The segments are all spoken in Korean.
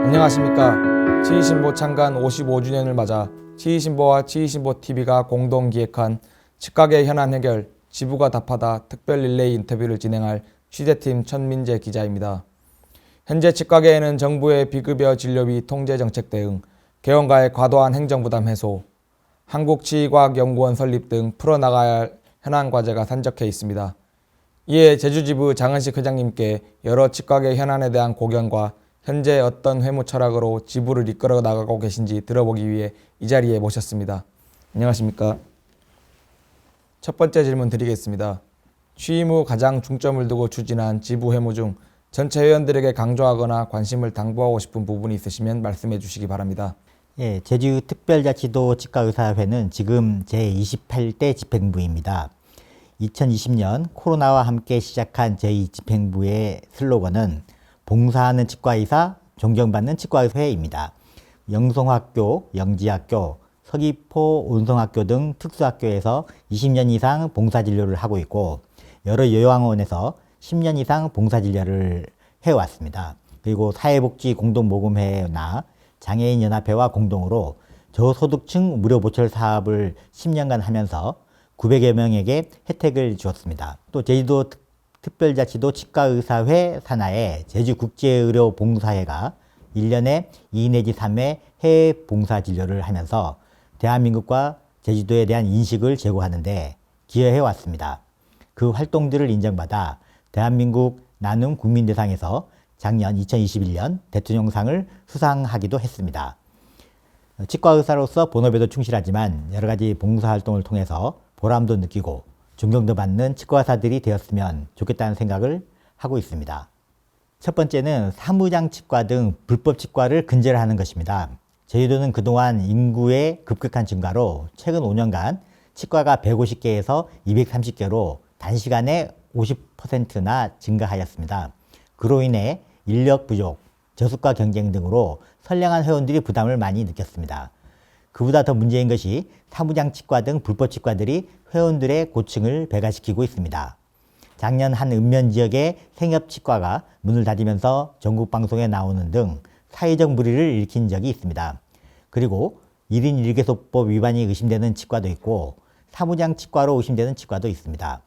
안녕하십니까. 지휘신보 창간 55주년을 맞아 지휘신보와 지휘신보TV가 공동 기획한 치과계 현안 해결 지부가 답하다 특별 릴레이 인터뷰를 진행할 취재팀 천민재 기자입니다. 현재 치과계에는 정부의 비급여 진료비 통제 정책 대응, 개원가의 과도한 행정부담 해소, 한국치의과학연구원 설립 등 풀어나가야 할 현안 과제가 산적해 있습니다. 이에 제주지부 장은식 회장님께 여러 치과계 현안에 대한 고견과 현재 어떤 회무 철학으로 지부를 이끌어 나가고 계신지 들어보기 위해 이 자리에 모셨습니다. 안녕하십니까. 첫 번째 질문 드리겠습니다. 취임 후 가장 중점을 두고 추진한 지부 회무 중 전체 회원들에게 강조하거나 관심을 당부하고 싶은 부분이 있으시면 말씀해 주시기 바랍니다. 예, 제주특별자치도 치과의사회는 지금 제28대 집행부입니다. 2020년 코로나와 함께 시작한 제2집행부의 슬로건은 봉사하는 치과의사, 존경받는 치과의회입니다. 영송학교, 영지학교, 서귀포 온성학교 등 특수학교에서 20년 이상 봉사진료를 하고 있고 여러 요양원에서 10년 이상 봉사진료를 해왔습니다. 그리고 사회복지공동모금회나 장애인연합회와 공동으로 저소득층 무료보철 사업을 10년간 하면서 900여 명에게 혜택을 주었습니다. 또 제주도 특별자치도 치과의사회 산하에 제주국제의료봉사회가 1년에 2 내지 3회 해외 봉사진료를 하면서 대한민국과 제주도에 대한 인식을 제고하는데 기여해 왔습니다. 그 활동들을 인정받아 대한민국 나눔 국민대상에서 작년 2021년 대통령상을 수상하기도 했습니다. 치과의사로서 본업에도 충실하지만 여러 가지 봉사활동을 통해서 보람도 느끼고 존경도 받는 치과의사들이 되었으면 좋겠다는 생각을 하고 있습니다. 첫 번째는 사무장 치과 등 불법 치과를 근절하는 것입니다. 제주도는 그동안 인구의 급격한 증가로 최근 5년간 치과가 150개에서 230개로 단시간에 50%나 증가하였습니다. 그로 인해 인력 부족, 저수가 경쟁 등으로 선량한 회원들이 부담을 많이 느꼈습니다. 그보다 더 문제인 것이 사무장 치과 등 불법 치과들이 회원들의 고충을 배가시키고 있습니다. 작년 한 읍면 지역의 생협치과가 문을 닫으면서 전국 방송에 나오는 등 사회적 물의를 일으킨 적이 있습니다. 그리고 1인 1개소법 위반이 의심되는 치과도 있고 사무장 치과로 의심되는 치과도 있습니다.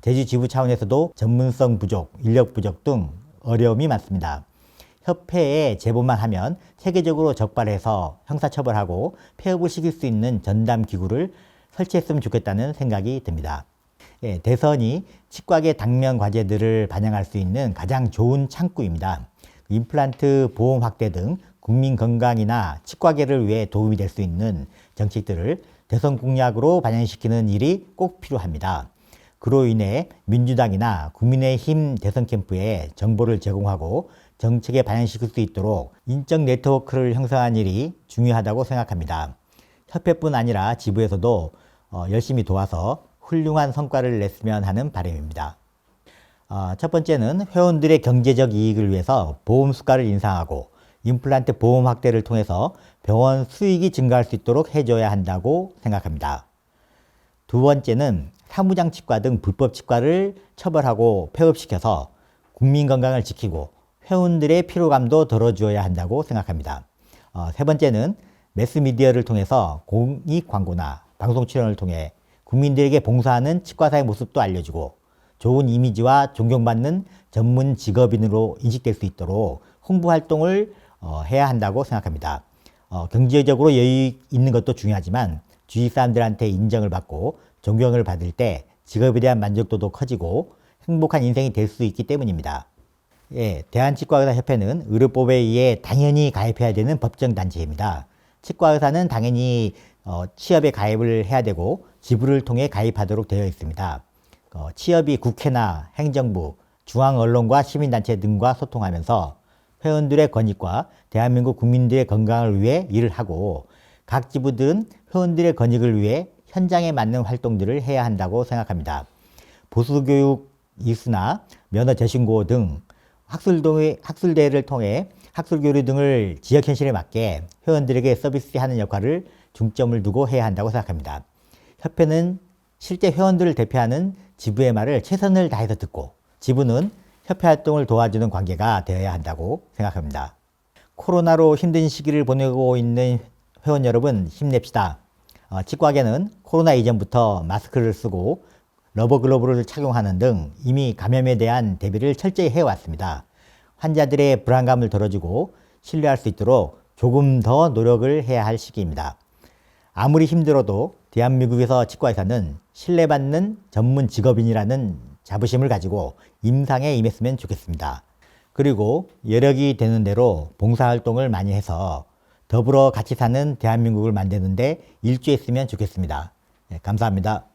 제주 지부 차원에서도 전문성 부족, 인력 부족 등 어려움이 많습니다. 협회에 제보만 하면 체계적으로 적발해서 형사처벌하고 폐업을 시킬 수 있는 전담기구를 설치했으면 좋겠다는 생각이 듭니다. 예, 대선이 치과계 당면 과제들을 반영할 수 있는 가장 좋은 창구입니다. 임플란트 보험 확대 등 국민 건강이나 치과계를 위해 도움이 될 수 있는 정책들을 대선 공약으로 반영시키는 일이 꼭 필요합니다. 그로 인해 민주당이나 국민의힘 대선 캠프에 정보를 제공하고 정책에 반영시킬 수 있도록 인적 네트워크를 형성하는 일이 중요하다고 생각합니다. 협회뿐 아니라 지부에서도 열심히 도와서 훌륭한 성과를 냈으면 하는 바람입니다. 첫 번째는 회원들의 경제적 이익을 위해서 보험 수가를 인상하고 임플란트 보험 확대를 통해서 병원 수익이 증가할 수 있도록 해줘야 한다고 생각합니다. 두 번째는 사무장 치과 등 불법 치과를 처벌하고 폐업시켜서 국민 건강을 지키고 회원들의 피로감도 덜어주어야 한다고 생각합니다. 세 번째는 매스미디어를 통해서 공익 광고나 방송 출연을 통해 국민들에게 봉사하는 치과사의 모습도 알려주고 좋은 이미지와 존경받는 전문 직업인으로 인식될 수 있도록 홍보 활동을 해야 한다고 생각합니다. 경제적으로 여유 있는 것도 중요하지만 주위 사람들한테 인정을 받고 존경을 받을 때 직업에 대한 만족도도 커지고 행복한 인생이 될 수 있기 때문입니다. 예, 대한치과의사협회는 의료법에 의해 당연히 가입해야 되는 법정단체입니다. 치과의사는 당연히 취업에 가입을 해야 되고 지부를 통해 가입하도록 되어 있습니다. 취업이 국회나 행정부, 중앙언론과 시민단체 등과 소통하면서 회원들의 권익과 대한민국 국민들의 건강을 위해 일을 하고 각 지부들은 회원들의 권익을 위해 현장에 맞는 활동들을 해야 한다고 생각합니다. 보수교육 이수나 면허 재신고 등 학술대회를 통해 학술교류 등을 지역 현실에 맞게 회원들에게 서비스하는 역할을 중점을 두고 해야 한다고 생각합니다. 협회는 실제 회원들을 대표하는 지부의 말을 최선을 다해서 듣고 지부는 협회 활동을 도와주는 관계가 되어야 한다고 생각합니다. 코로나로 힘든 시기를 보내고 있는 회원 여러분 힘냅시다. 치과계는 코로나 이전부터 마스크를 쓰고 러버 글러브를 착용하는 등 이미 감염에 대한 대비를 철저히 해왔습니다. 환자들의 불안감을 덜어주고 신뢰할 수 있도록 조금 더 노력을 해야 할 시기입니다. 아무리 힘들어도 대한민국에서 치과의사는 신뢰받는 전문 직업인이라는 자부심을 가지고 임상에 임했으면 좋겠습니다. 그리고 여력이 되는 대로 봉사활동을 많이 해서 더불어 같이 사는 대한민국을 만드는데 일조했으면 좋겠습니다. 감사합니다.